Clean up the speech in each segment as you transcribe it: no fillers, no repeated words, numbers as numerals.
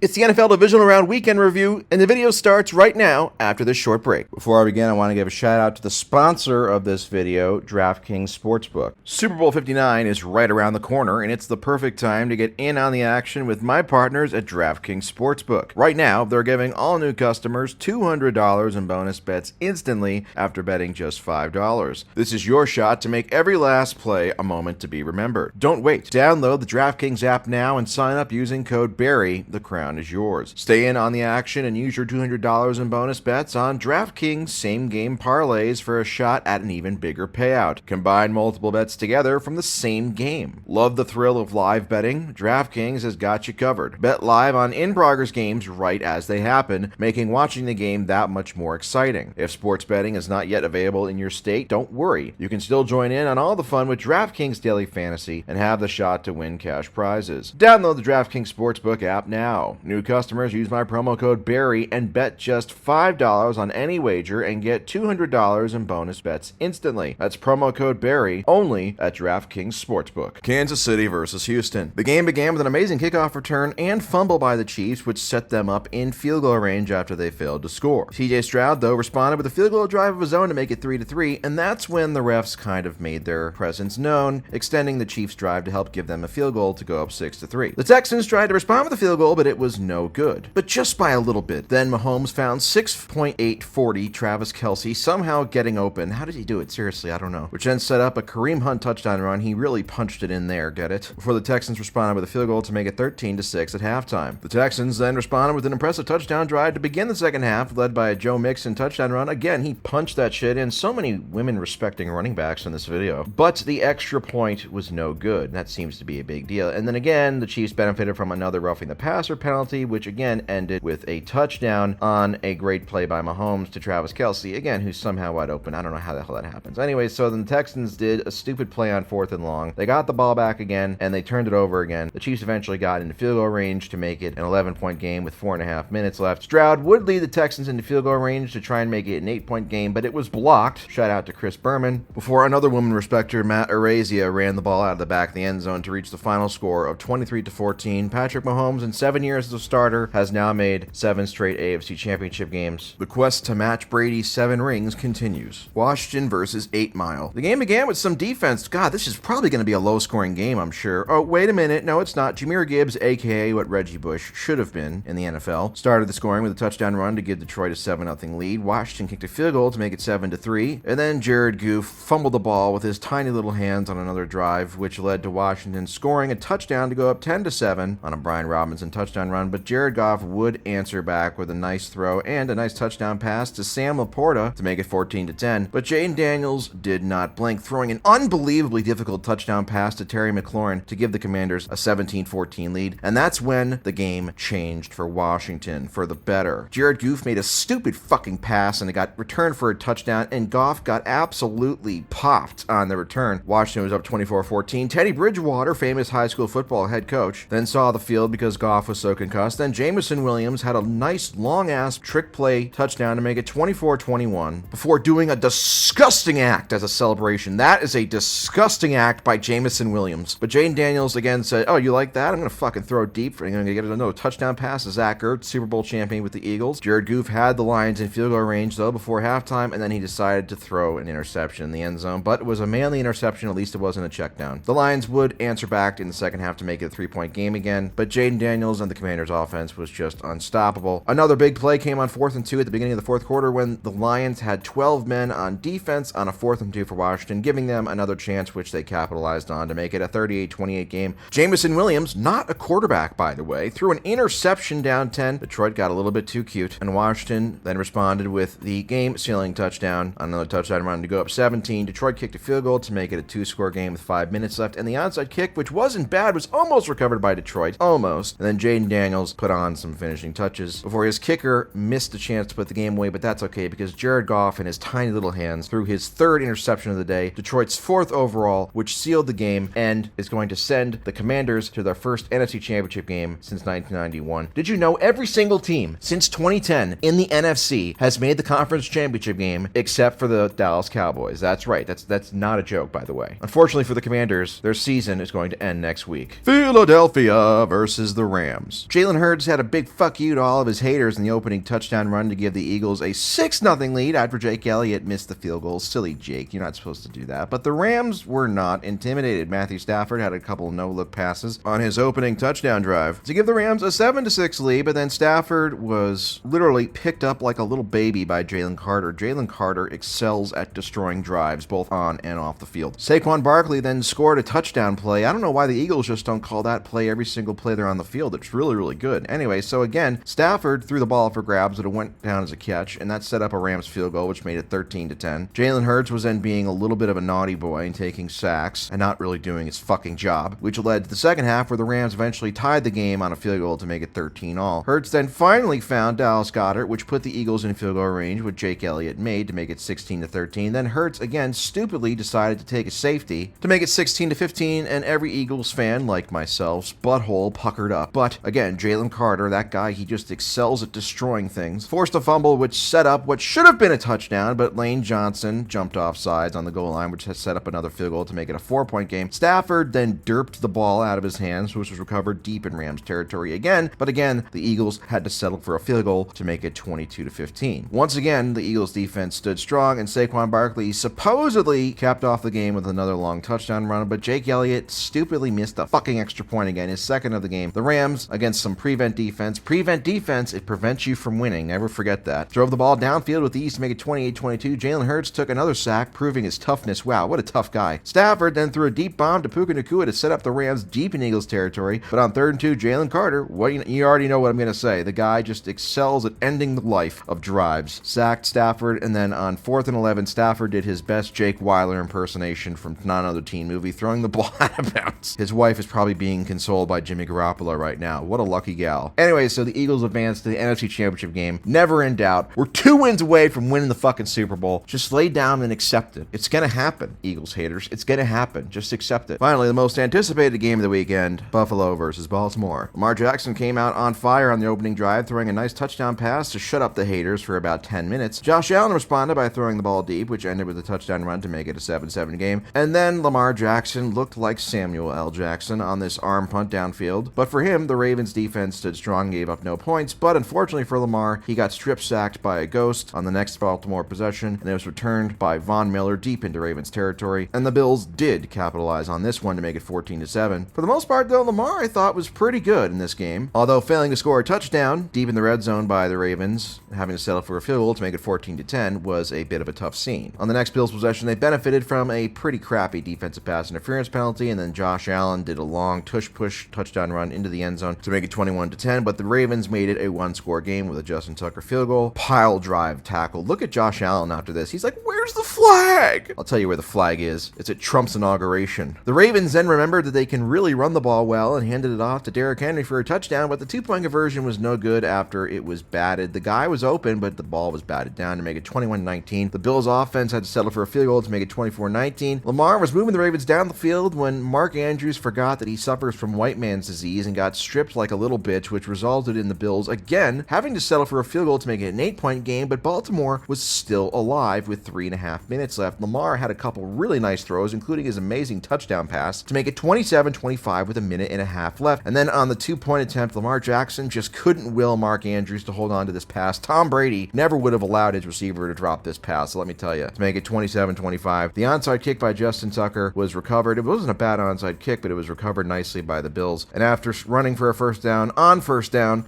It's the NFL Divisional Round Weekend Review, and the video starts right now after this short break. Before I begin, I want to give a shout out to the sponsor of this video, DraftKings Sportsbook. Super Bowl 59 is right around the corner, and it's the perfect time to get in on the action with my partners at DraftKings Sportsbook. Right now, they're giving all new customers $200 in bonus bets instantly after betting just $5. This is your shot to make every last play a moment to be remembered. Don't wait. Download the DraftKings app now and sign up using code BARRY. The crown is yours. Stay in on the action and use your $200 in bonus bets on DraftKings same-game parlays for a shot at an even bigger payout. Combine multiple bets together from the same game. Love the thrill of live betting? DraftKings has got you covered. Bet live on in-progress games right as they happen, making watching the game that much more exciting. If sports betting is not yet available in your state, don't worry. You can still join in on all the fun with DraftKings Daily Fantasy and have the shot to win cash prizes. Download the DraftKings Sportsbook app now. New customers use my promo code BARRY and bet just $5 on any wager and get $200 in bonus bets instantly. That's promo code BARRY only at DraftKings Sportsbook. Kansas City versus Houston. The game began with an amazing kickoff return and fumble by the Chiefs, which set them up in field goal range after they failed to score. C.J. Stroud, though, responded with a field goal drive of his own to make it 3-3, and that's when the refs kind of made their presence known, extending the Chiefs' drive to help give them a field goal to go up 6-3. The Texans tried to respond with a field goal, but it was no good. But just by a little bit. Then Mahomes found 6.840 Travis Kelce somehow getting open. How did he do it? Seriously, I don't know. Which then set up a Kareem Hunt touchdown run. He really punched it in there, get it? Before the Texans responded with a field goal to make it 13-6 at halftime. The Texans then responded with an impressive touchdown drive to begin the second half, led by a Joe Mixon touchdown run. Again, he punched that shit in. So many women-respecting running backs in this video. But the extra point was no good. That seems to be a big deal. And then again, the Chiefs benefited from another roughing the passer penalty, which again ended with a touchdown on a great play by Mahomes to Travis Kelce, again, who's somehow wide open. I don't know how the hell that happens. Anyway, so then the Texans did a stupid play on 4th and long. They got the ball back again, and they turned it over again. The Chiefs eventually got into field goal range to make it an 11-point game with 4.5 minutes left. Stroud would lead the Texans into field goal range to try and make it an 8-point game, but it was blocked. Shout out to Chris Berman. Before another woman respecter, Matt Araiza, ran the ball out of the back of the end zone to reach the final score of 23-14. Patrick Mahomes, in 7 years as a starter, has now made 7 straight AFC Championship games. The quest to match Brady's 7 rings continues. Washington versus 8 Mile. The game began with some defense. God, this is probably going to be a low-scoring game, I'm sure. Oh, wait a minute. No, it's not. Jameer Gibbs, a.k.a. what Reggie Bush should have been in the NFL, started the scoring with a touchdown run to give Detroit a 7-0 lead. Washington kicked a field goal to make it 7-3, and then Jared Goff fumbled the ball with his tiny little hands on another drive, which led to Washington scoring a touchdown to go up 10-7 on a Brian Robinson touchdown run, but Jared Goff would answer back with a nice throw and a nice touchdown pass to Sam Laporta to make it 14-10, but Jaden Daniels did not blink, throwing an unbelievably difficult touchdown pass to Terry McLaurin to give the Commanders a 17-14 lead, and that's when the game changed for Washington for the better. Jared Goff made a stupid fucking pass and it got returned for a touchdown, and Goff got absolutely popped on the return. Washington was up 24-14. Teddy Bridgewater, famous high school football head coach, then saw the field because Goff was so concussed. Then Jameson Williams had a nice long-ass trick play touchdown to make it 24-21 before doing a disgusting act as a celebration. That is a disgusting act by Jameson Williams. But Jaden Daniels again said, oh, you like that? I'm going to fucking throw deep. I'm going to get another touchdown pass to Zach Ertz, Super Bowl champion with the Eagles. Jared Goff had the Lions in field goal range, though, before halftime, and then he decided to throw an interception in the end zone, but it was a manly interception. At least it wasn't a check down. The Lions would answer back in the second half to make it a 3-point game again, but Jaden Daniels and the Commanders' offense was just unstoppable. Another big play came on 4th and 2 at the beginning of the fourth quarter when the Lions had 12 men on defense on a 4th and 2 for Washington, giving them another chance, which they capitalized on to make it a 38-28 game. Jameson Williams, not a quarterback, by the way, threw an interception down 10. Detroit got a little bit too cute, and Washington then responded with the game-sealing touchdown on another touchdown run to go up 17. Detroit kicked a field goal to make it a 2-score game with 5 minutes left, and the onside kick, which wasn't bad, was almost recovered by Detroit. Almost. And then Jaden Daniels put on some finishing touches before his kicker missed a chance to put the game away, but that's okay because Jared Goff and his tiny little hands threw his 3rd interception of the day, Detroit's 4th overall, which sealed the game and is going to send the Commanders to their first NFC Championship game since 1991. Did you know every single team since 2010 in the NFC has made the conference championship game except for the Dallas Cowboys? That's right. That's not a joke, by the way. Unfortunately for the Commanders, their season is going to end next week. Philadelphia versus the Rams. Jalen Hurts had a big fuck you to all of his haters in the opening touchdown run to give the Eagles a 6-0 lead after Jake Elliott missed the field goal. Silly Jake, you're not supposed to do that. But the Rams were not intimidated. Matthew Stafford had a couple no-look passes on his opening touchdown drive to give the Rams a 7-6 lead, but then Stafford was literally picked up like a little baby by Jalen Carter. Jalen Carter excels at destroying drives both on and off the field. Saquon Barkley then scored a touchdown play. I don't know why the Eagles just don't call that play every single play they're on the field. It's really, really good. Anyway, so again, Stafford threw the ball for grabs, but it went down as a catch, and that set up a Rams field goal, which made it 13-10. Jalen Hurts was then being a little bit of a naughty boy and taking sacks and not really doing his fucking job, which led to the second half where the Rams eventually tied the game on a field goal to make it 13-all. Hurts then finally found Dallas Goedert, which put the Eagles in field goal range, which Jake Elliott made to make it 16-13. Then Hurts again stupidly decided to take a safety to make it 16-15, and every Eagles fan, like myself's butthole puckered up. But again, Jalen Carter, that guy, he just excels at destroying things, forced a fumble which set up what should have been a touchdown, but Lane Johnson jumped off sides on the goal line, which has set up another field goal to make it a 4-point game. Stafford then derped the ball out of his hands, which was recovered deep in Rams territory again, but again, the Eagles had to settle for a field goal to make it 22-15. Once again, the Eagles defense stood strong, and Saquon Barkley supposedly capped off the game with another long touchdown run, but Jake Elliott stupidly missed a fucking extra point again, his second of the game. The Rams, against some prevent defense, it prevents you from winning, never forget that, drove the ball downfield with ease to make it 28-22. Jalen Hurts took another sack, proving his toughness. Wow, what a tough guy. Stafford then threw a deep bomb to Puka Nacua to set up the Rams deep in Eagles territory, but on 3rd and 2, Jalen Carter, you already know what I'm going to say. The guy just excels at ending the life of drives. Sacked Stafford, and then on 4th and 11, Stafford did his best Jake Weiler impersonation from Not Another Teen Movie, throwing the ball out of bounds. His wife is probably being consoled by Jimmy Garoppolo right now. What a lucky gal. Anyway, so the Eagles advanced to the NFC Championship game. Never in doubt. We're 2 wins away from winning the fucking Super Bowl. Just lay down and accept it. It's gonna happen, Eagles haters. It's gonna happen. Just accept it. Finally, the most anticipated game of the weekend, Buffalo versus Baltimore. Lamar Jackson came out on fire on the opening drive, throwing a nice touchdown pass to shut up the haters for about 10 minutes. Josh Allen responded by throwing the ball deep, which ended with a touchdown run to make it a 7-7 game. And then Lamar Jackson looked like Samuel L. Jackson on this arm punt downfield. But for him, the Ravens defense stood strong, gave up no points. But unfortunately for Lamar, he got strip sacked by a ghost on the next Baltimore possession, and it was returned by Von Miller deep into Ravens territory. And the Bills did capitalize on this one to make it 14-7. For the most part, though, Lamar I thought was pretty good in this game, although failing to score a touchdown deep in the red zone by the Ravens, having to settle for a field goal to make it 14-10 was a bit of a tough scene. On the next Bills possession, they benefited from a pretty crappy defensive pass interference penalty, and then Josh Allen did a long tush-push touchdown run into the end zone to make it 21-10, but the Ravens made it a one-score game with a Justin Tucker field goal. Pile drive tackle. Look at Josh Allen after this. He's like, where's the flag? I'll tell you where the flag is. It's at Trump's inauguration. The Ravens then remembered that they can really run the ball well and handed it off to Derrick Henry for a touchdown, but the 2-point conversion was no good after it was batted. The guy was open, but the ball was batted down to make it 21-19. The Bills offense had to settle for a field goal to make it 24-19. Lamar was moving the Ravens down the field when Mark Andrews forgot that he suffers from white man's disease and got stripped like a little bitch, which resulted in the Bills again having to settle for a field goal to make it an 8-point game, but Baltimore was still alive with 3.5 minutes left. Lamar had a couple really nice throws, including his amazing touchdown pass to make it 27-25 with a minute and a half left. And then on the 2-point attempt, Lamar Jackson just couldn't will Mark Andrews to hold on to this pass. Tom Brady never would have allowed his receiver to drop this pass, so let me tell you, to make it 27-25. The onside kick by Justin Tucker was recovered. It wasn't a bad onside kick, but it was recovered nicely by the Bills. And after running for a first down,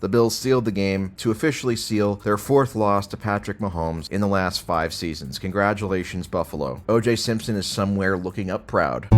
the Bills sealed the game to officially seal their 4th loss to Patrick Mahomes in the last 5 seasons. Congratulations, Buffalo. O.J. Simpson is somewhere looking up proud.